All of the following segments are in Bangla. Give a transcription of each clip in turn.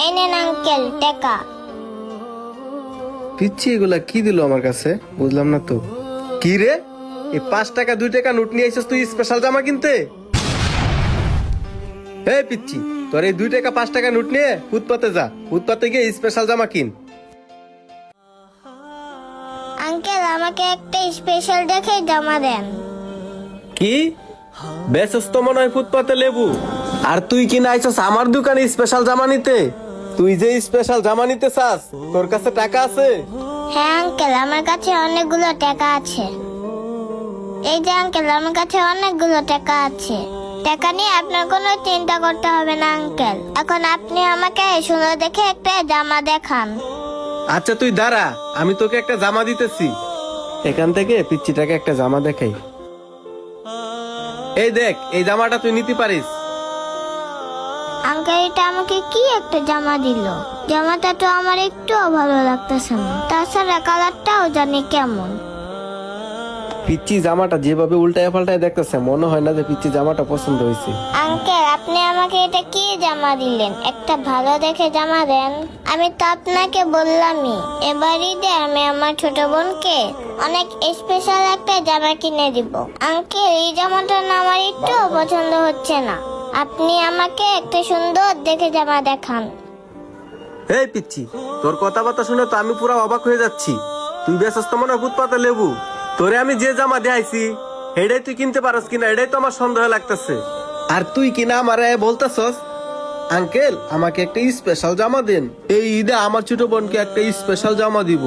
এই নেন আঙ্কেল টাকা। পিচ্ছি এগুলা কি দিল আমার কাছে বুঝলাম না তো। কি রে, এই 5 টাকা 2 টাকা নোট নিয়ে আইছিস তুই স্পেশাল জামা কিনতে? এই পিচ্ছি, তোর এই 2 টাকা 5 টাকা নোট নিয়ে ফুটপাতে যা, ফুটপাতে গিয়ে স্পেশাল জামা কিন। আঙ্কেল আমাকে একটা স্পেশাল দেখে জামা দেন। কি বেচস তো মনে হয় ফুটপাতে লেবু, আর তুই কিনা আইছস আমার দোকানে স্পেশাল জামা নিতে? তুই যে স্পেশাল জামা নিতে চাস তোর কাছে টাকা আছে? হ্যাঁ আঙ্কেল আমার কাছে অনেকগুলো টাকা আছে। এই যে আঙ্কেল আমার কাছে অনেকগুলো টাকা আছে। টাকা নিয়ে আপনার কোনো চিন্তা করতে হবে না আঙ্কেল। এখন আপনি আমাকে সুন্দর দেখে একটা জামা দেখান। আচ্ছা তুই দাঁড়া, আমি তোকে একটা জামা দিতেছি। এখান থেকে পিচ্চিটাকে একটা জামা দেখাই। এই দেখ, এই জামাটা তুই নিতে পারিস। আঙ্কেল এটা আমাকে কি একটা জামা দিল? জামাটা তো আমার একটুও ভালো লাগতেছে না, তাছাড়া কালারটাও জানি কেমন। পিচ্চি জামাটা যেভাবে উল্টায় পাল্টায় দেখতেছে মনে হয় না যে পিচ্চি জামাটা পছন্দ হয়েছে। আঙ্কেল আপনি আমাকে এটা কি জামা দিলেন? একটা ভালো দেখে জামা দেন। আমি তো আপনাকে বললামই এবার ঈদে আমি আমার ছোট বোনকে অনেক স্পেশাল একটা জামা কিনে দিব। আঙ্কেল এই জামাটা না আমার একটুও পছন্দ হচ্ছে না। আপনি আমাকে একটা সুন্দর দেখে জামা দেখান। এই পিচ্চি, তোর কথাবার্তা শুনে তো আমি পুরো অবাক হয়ে যাচ্ছি। তুই ব্যস্ত মনে হয় ফুটপাতে লেবু। তোরে আমি যে জামা দেখাইছি এটাই তুই কিনতে পারস কিনা এটাই তো আমার সন্দেহ লাগতেছে। আর তুই কিনা আমারে বলতেছস আঙ্কেল আমাকে একটা স্পেশাল জামা দেন, এই ঈদে আমার ছোট বোনকে একটা স্পেশাল জামা দিব।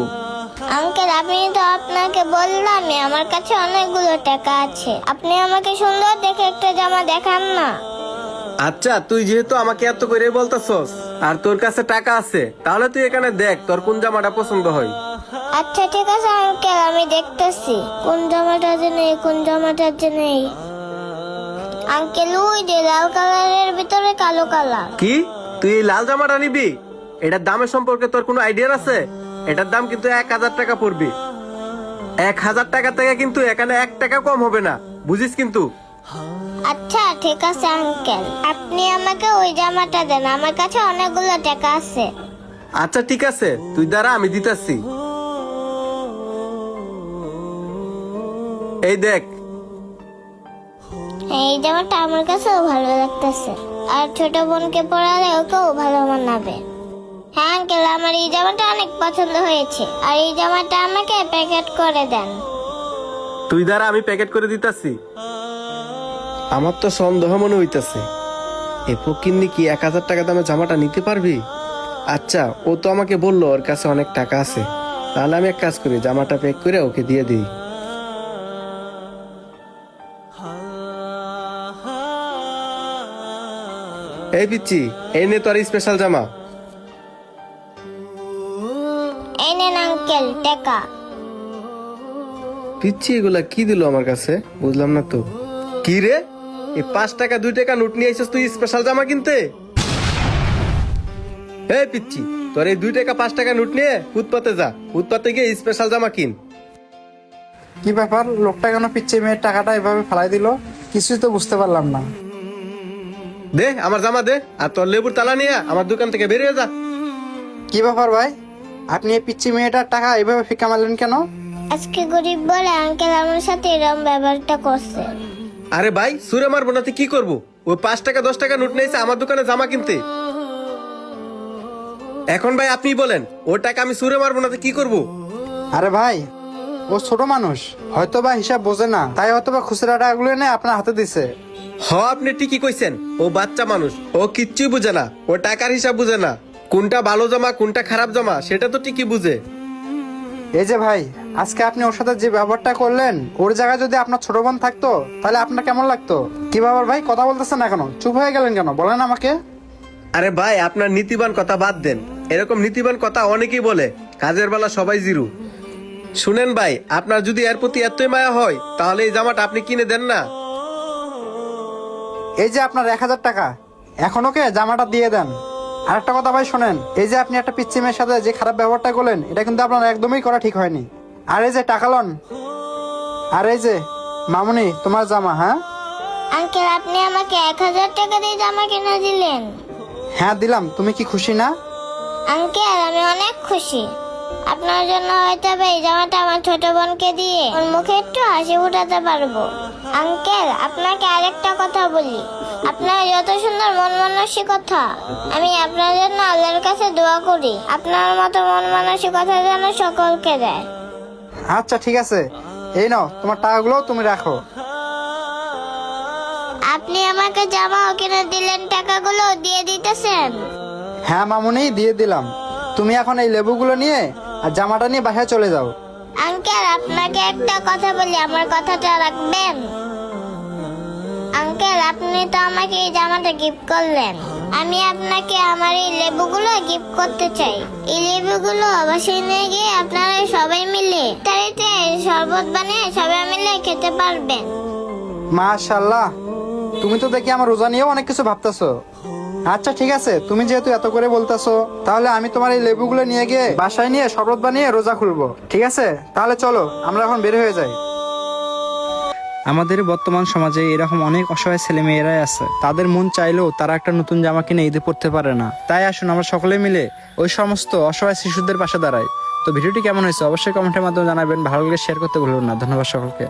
আঙ্কেল আমি তো আপনাকে বললামই আমার কাছে অনেকগুলো টাকা আছে। আপনি আমাকে সুন্দর দেখে একটা জামা দেখান না। আচ্ছা তুই যেহেতু আমাকে এত করে বলতেছস আর তোর কাছে টাকা আছে, তাহলে তুই এখানে দেখ তোর কোন জামাটা পছন্দ হয়। আচ্ছা ঠিক আছে আঙ্কেল আমি দেখতেছি কোন জামাটা যে নেই, কোন জামাটা যে নেই। আঙ্কেল ওই যে লাল কালারের ভিতরে কালো কালার। কি তুই এই লাল জামাটা নিবি? এটার দামের সম্পর্কে তোর কোনো আইডিয়া আছে? এটার দাম কিন্তু 1000 টাকা পড়বে। 1000 টাকা থেকে কিন্তু এখানে 1 টাকা কম হবে না, বুঝিস কিন্তু। আচ্ছা ঠিক আছে আঙ্কেল আপনি আমাকে ওই জামাটা দেন, আমার কাছে অনেকগুলো টাকা আছে। আচ্ছা ঠিক আছে তুই দাঁড়া, আমি দিতেছি। এই দেখ। এই জামাটা আমার কাছেও ভালো লাগতেছে, আর ছোট বোনকে পরালে ওকেও ভালো মানাবে। হ্যাঁ আঙ্কেল আমার এই জামাটা অনেক পছন্দ হয়েছে, আর এই জামাটা আমাকে প্যাকেট করে দেন। তুই দাঁড়া, আমি প্যাকেট করে দিতেছি। আমার তো সন্দেহ মনে হইতেছে এ ফকিন্নি কি 1000 টাকা দামে জামাটা নিতে পারবি? আচ্ছা ও তো আমাকে বললো ওর কাছে অনেক টাকা আছে, তাহলে আমি এক কাজ করি জামাটা প্যাক করে ওকে দিয়ে দিই। এই পিচ্ছি, এই নে তোর স্পেশাল জামা। এই নেন আঙ্কেল টাকা। পিচ্ছি এগুলা কি দিল আমার কাছে বুঝলাম না তো। কি রে, এই 5 টাকা 2 টাকা নোট নিয়ে আইছিস তুই স্পেশাল জামা কিনতে? এই পিচ্ছি, তোর এই 2 টাকা 5 টাকা নোট নিয়ে ফুটপাতে যা, ফুটপাতে গিয়ে স্পেশাল জামা কিন। কি ব্যাপার, লোকটা কেন পিচ্ছে মেয়ের টাকাটা এভাবে ফেলাই দিল? কিছুই তো বুঝতে পারলাম না। দে আমার জামা দে, আর তোর লেবুর তালা নিয়ে আমার দোকান থেকে বেরিয়ে যা। কি ব্যাপার ভাই, আপনি এই পিচ্ছি মেয়েটার টাকা এভাবে ফিকা মারলেন কেন? আজকে গরিব বলে আঙ্কেল আমার সাথে এরকম ব্যবহারটা করছে। আরে ভাই সুরে মারবো না, তুই কি করবো? ওই 5 টাকা 10 টাকা নোট নিয়েছে আমার দোকানে জামা কিনতে। এখন ভাই আপনি বলেন, ওর টাকা আমি সুরে মারবো না তো কি করবো? আরে ভাই ও ছোট মানুষ, হয়তো বা হিসাব বোঝে না, তাই হয়তো বা খুচরা টাকাগুলো এনে আপনার হাতে দিছে। আপনি ঠিকই কইছেন, ও বাচ্চা মানুষ, ও কিচ্ছুই বুঝে না, ও টাকার হিসাব বুঝে না। কোনটা ভালো জামা কোনটা খারাপ জামা সেটা তো ঠিকই বুঝে। এই যে ভাই, আজকে আপনি ওর সাথে যে ব্যবহারটা করলেন, ওর জায়গায় যদি আপনার ছোট বোন থাকতো তাহলে আপনার কেমন লাগতো? কি ব্যাপার ভাই, কথা বলতেছেন না কেন? চুপ হয়ে গেলেন কেন, বলেন আমাকে। আরে ভাই আপনার নীতিবান কথা বাদ দেন, এরকম নীতিবান কথা অনেকেই বলে, কাজের বেলা সবাই জিরু। শুনেন ভাই, আপনার যদি এর প্রতি এতই মায়া হয় তাহলে এই জামাটা আপনি কিনে দেন না। এই যে আপনার 1000 টাকা, এখন ওকে জামাটা দিয়ে দেন। আর একটা কথা ভাই শোনেন, এই যে আপনি একটা পিচ্চি মেয়ের সাথে যে খারাপ ব্যবহারটা করলেন, এটা কিন্তু আপনার একদমই করা ঠিক হয়নি। আর এই যে টাকা লন, আর এই যে মামুনি তোমার জামা। হ্যাঁ আঙ্কেল আপনি আমাকে 1000 টাকা দিয়ে জামা কিনে দিলেন। হ্যাঁ দিলাম, তুমি কি খুশি না? আঙ্কেল আমি অনেক খুশি। আপনার জন্য হয়তো বা এই জামাটা আমার ছোট বোনকে দিয়ে ওর মুখে একটু হাসি ফুটাতে পারবো। আঙ্কেল আপনাকে আরেকটা কথা বলি, আপনার যত সুন্দর মন মানসিকতা, আমি আপনার জন্য আল্লাহর কাছে দোয়া করি আপনার মতো মন মানসিকতা যেন সকলকে দেয়। আচ্ছা ঠিক আছে, এই নাও তোমার টাকাগুলো তুমি রাখো। আপনি আমাকে জামাও কিনে দিলেন, টাকাগুলো দিয়ে দিতেছেন? হ্যাঁ মামুনি, দিয়ে দিলাম। তুমি এখন এই লেবুগুলো নিয়ে আর জামাটা নিয়ে বাসায় চলে যাও। আঙ্কেল আপনাকে একটা কথা বলি, আমার কথাটা রাখবেন? আঙ্কেল আপনি তো আমাকে এই জামাটা গিফট করলেন, আমি আপনাকে আমার এই লেবুগুলো গিফট করতে চাই। এই লেবুগুলো বাসায় নিয়ে গিয়ে আপনারা সবাই মিলে তাড়িতে শরবত বানিয়ে সবাই মিলে খেতে পারবেন। মাশাআল্লাহ, তুমি তো দেখি আমার রোজা নিয়েও অনেক কিছু ভাবতেছো। আচ্ছা ঠিক আছে, তুমি যেহেতু এত করে বলতেছো, তাহলে আমি তোমার এই লেবুগুলো নিয়ে গিয়ে বাসায় নিয়ে শরবত বানিয়ে রোজা খুলবো। ঠিক আছে, তাহলে চলো আমরা এখন বের হয়ে যাই। আমাদের বর্তমান সমাজে এরকম অনেক অসহায় ছেলে মেয়েরাই আছে, তাদের মন চাইলেও তারা একটা নতুন জামা কিনে ঈদে পড়তে পারে না। তাই আসুন আমরা সকলে মিলে ওই সমস্ত অসহায় শিশুদের পাশে দাঁড়াই। তো ভিডিওটি কেমন হয়েছে অবশ্যই কমেন্টের মাধ্যমে জানাবেন, ভালো লাগলে শেয়ার করতে ভুলবেন না। ধন্যবাদ সকলকে।